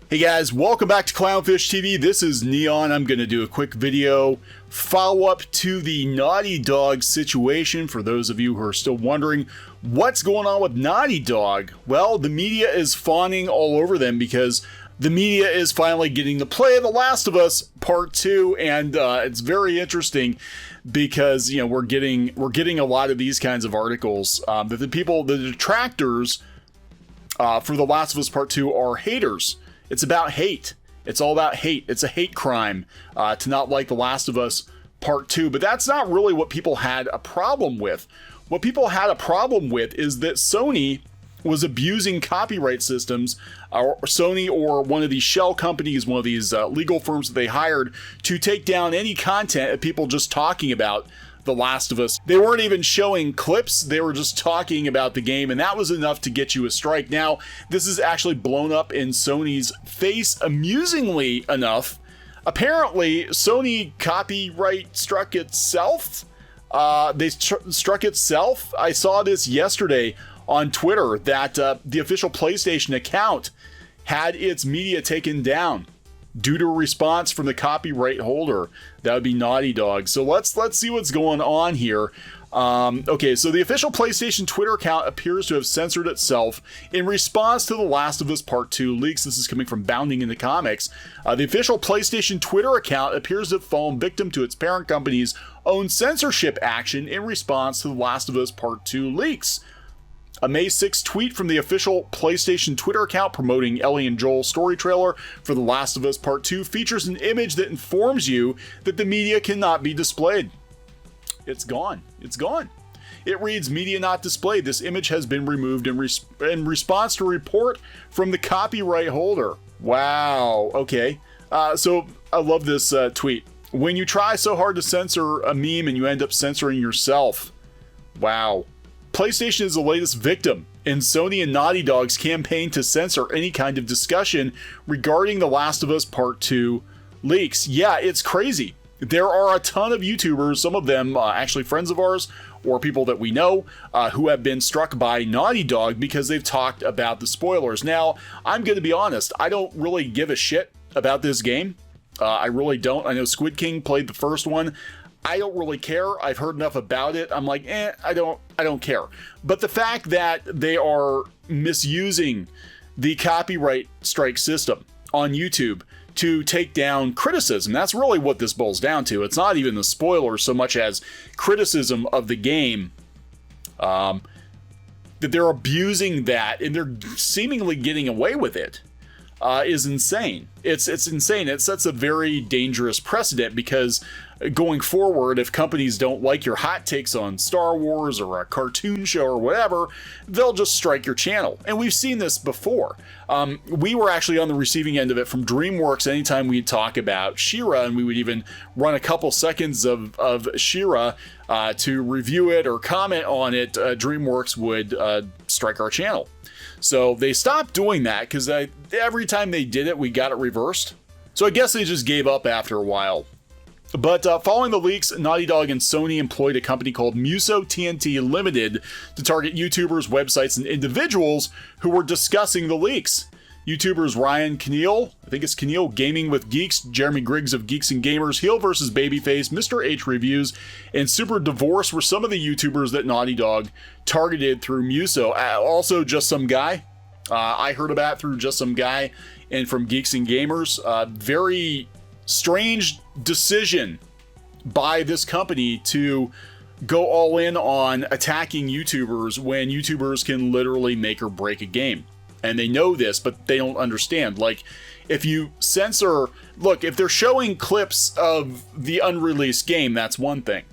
Hey guys, welcome back to CLOWNFISH TV. This is Kneon. I'm going to do a quick video follow-up to the Naughty Dog situation. For those of you who are still wondering what's going on with Naughty Dog, well, the media is fawning all over them because the media is finally getting to play The Last of Us Part 2, and it's very interesting because, you know, we're getting a lot of these kinds of articles that the detractors for The Last of Us Part 2 are haters. It's about hate. It's all about hate. It's a hate crime to not like The Last of Us Part 2. But that's not really what people had a problem with. What people had a problem with is that Sony was abusing copyright systems, or Sony or one of these shell companies, one of these legal firms that they hired to take down any content of people just talking about The Last of Us. They weren't even showing clips, they were just talking about the game, and that was enough to get you a strike. Now, this is actually blown up in Sony's face, amusingly enough. Apparently, Sony copyright struck itself. Struck itself. I saw this yesterday on Twitter that the official PlayStation account had its media taken down due to a response from the copyright holder. That would be Naughty Dog. So let's see what's going on here. Okay, so the official PlayStation Twitter account appears to have censored itself in response to The Last of Us Part 2 leaks. This is coming from Bounding in the Comics. The official PlayStation Twitter account appears to have fallen victim to its parent company's own censorship action in response to The Last of Us Part 2 leaks. A May 6th tweet from the official PlayStation Twitter account promoting Ellie and Joel's story trailer for The Last of Us Part 2 features an image that informs you that the media cannot be displayed. It's gone. It's gone. It reads, "Media not displayed. This image has been removed in response to a report from the copyright holder." Wow. Okay. So I love this tweet. "When you try so hard to censor a meme and you end up censoring yourself." Wow. PlayStation is the latest victim in Sony and Naughty Dog's campaign to censor any kind of discussion regarding The Last of Us Part 2 leaks. Yeah, it's crazy. There are a ton of YouTubers, some of them actually friends of ours or people that we know, who have been struck by Naughty Dog because they've talked about the spoilers. Now, I'm going to be honest, I don't really give a shit about this game. I really don't. I know Squid King played the first one. I don't really care. I've heard enough about it. I'm like, I don't care. But the fact that they are misusing the copyright strike system on YouTube to take down criticism, that's really what this boils down to. It's not even the spoilers so much as criticism of the game, that they're abusing that and they're seemingly getting away with it. Is insane. It's insane. It sets a very dangerous precedent because going forward, if companies don't like your hot takes on Star Wars or a cartoon show or whatever, they'll just strike your channel. And we've seen this before. We were actually on the receiving end of it from DreamWorks anytime we'd talk about She-Ra, and we would even run a couple seconds of She-Ra to review it or comment on it. DreamWorks would strike our channel. So they stopped doing that because every time they did it, we got it reversed. So I guess they just gave up after a while. But following the leaks, Naughty Dog and Sony employed a company called Muso TNT Limited to target YouTubers, websites, and individuals who were discussing the leaks. YouTubers Ryan Kneon, I think it's Kneon Gaming with Geeks, Jeremy Griggs of Geeks and Gamers, Heel vs. Babyface, Mr. H Reviews, and Super Divorce were some of the YouTubers that Naughty Dog targeted through Muso. Also, Just Some Guy. I heard about it through Just Some Guy and from Geeks and Gamers. Very strange decision by this company to go all in on attacking YouTubers when YouTubers can literally make or break a game. And they know this, but they don't understand. Like, if you censor... Look, if they're showing clips of the unreleased game, that's one thing.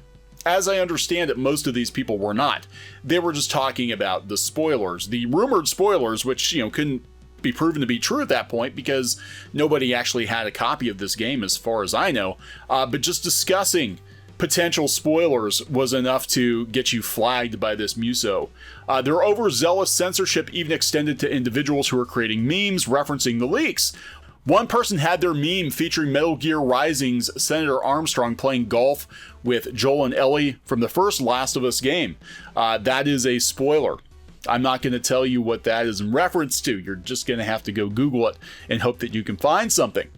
As I understand it, most of these people were not. They were just talking about the spoilers. The rumored spoilers, which, you know, couldn't be proven to be true at that point because nobody actually had a copy of this game as far as I know. But just discussing potential spoilers was enough to get you flagged by this Muso. Their overzealous censorship even extended to individuals who are creating memes referencing the leaks. One person had their meme featuring Metal Gear Rising's Senator Armstrong playing golf with Joel and Ellie from the first Last of Us game. That is a spoiler. I'm not going to tell you what that is in reference to. You're just going to have to go Google it and hope that you can find something.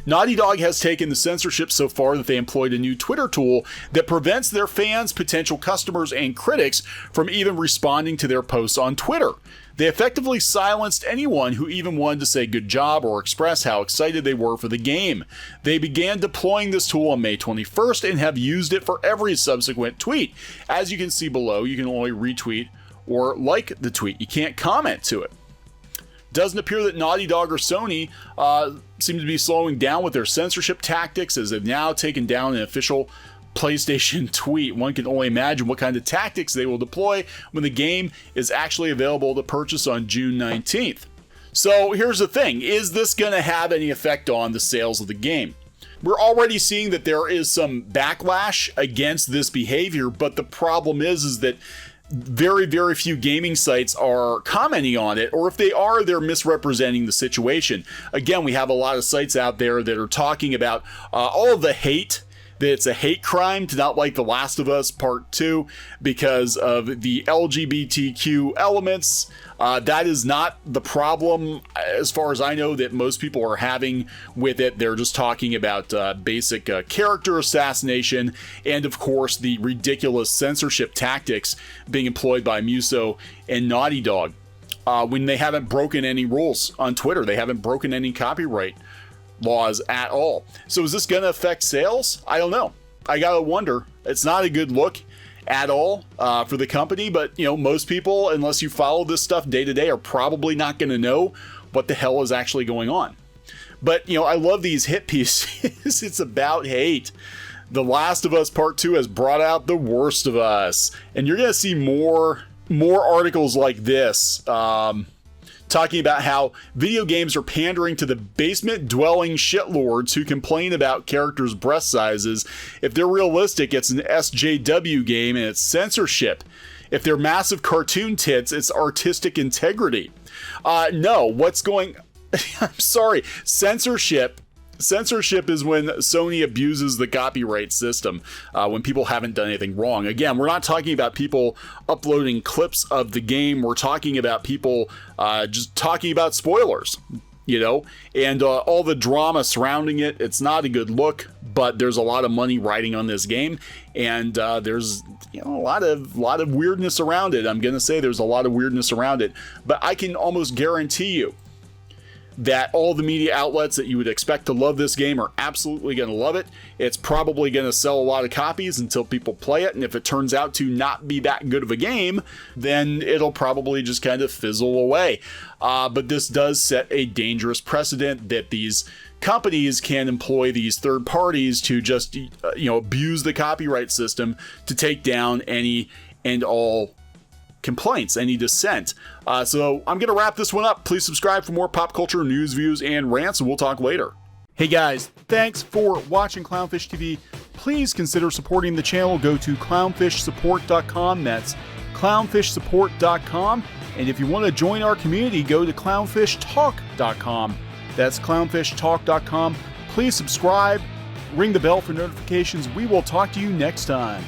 Naughty Dog has taken the censorship so far that they employed a new Twitter tool that prevents their fans, potential customers, and critics from even responding to their posts on Twitter. They effectively silenced anyone who even wanted to say good job or express how excited they were for the game. They began deploying this tool on May 21st and have used it for every subsequent tweet. As you can see below, you can only retweet or like the tweet. You can't comment to it. Doesn't appear that Naughty Dog or Sony seem to be slowing down with their censorship tactics, as they've now taken down an official PlayStation tweet. One can only imagine what kind of tactics they will deploy when the game is actually available to purchase on June 19th. So here's the thing, is this going to have any effect on the sales of the game? We're already seeing that there is some backlash against this behavior, but the problem is that very, very few gaming sites are commenting on it, or if they are, they're misrepresenting the situation. Again, we have a lot of sites out there that are talking about all of the hate, that it's a hate crime to not like The Last of Us Part 2 because of the LGBTQ elements. That is not the problem, as far as I know, that most people are having with it. They're just talking about basic character assassination and, of course, the ridiculous censorship tactics being employed by Muso and Naughty Dog when they haven't broken any rules on Twitter. They haven't broken any copyright laws at all. So is this going to affect sales? I don't know. I gotta wonder. It's not a good look at all for the company, but most people, unless you follow this stuff day to day, are probably not going to know what the hell is actually going on. But I love these hit pieces. It's about hate. The Last of Us Part 2 has brought out the worst of us, and you're going to see more articles like this talking about how video games are pandering to the basement-dwelling shitlords who complain about characters' breast sizes. If they're realistic, it's an SJW game and it's censorship. If they're massive cartoon tits, it's artistic integrity. No, what's going... I'm sorry. Censorship is when Sony abuses the copyright system, when people haven't done anything wrong. Again, we're not talking about people uploading clips of the game. We're talking about people just talking about spoilers, and all the drama surrounding it. It's not a good look, but there's a lot of money riding on this game, and there's a lot of weirdness around it. I'm going to say there's a lot of weirdness around it, but I can almost guarantee you that all the media outlets that you would expect to love this game are absolutely going to love it. It's probably going to sell a lot of copies until people play it, and if it turns out to not be that good of a game, then it'll probably just kind of fizzle away. But this does set a dangerous precedent that these companies can employ these third parties to just abuse the copyright system to take down any and all complaints, any dissent. So I'm going to wrap this one up. Please subscribe for more pop culture news, views, and rants, and we'll talk later. Hey guys, thanks for watching Clownfish TV. Please consider supporting the channel. Go to clownfishsupport.com. That's clownfishsupport.com. And if you want to join our community, go to clownfishtalk.com. That's clownfishtalk.com. Please subscribe, ring the bell for notifications. We will talk to you next time.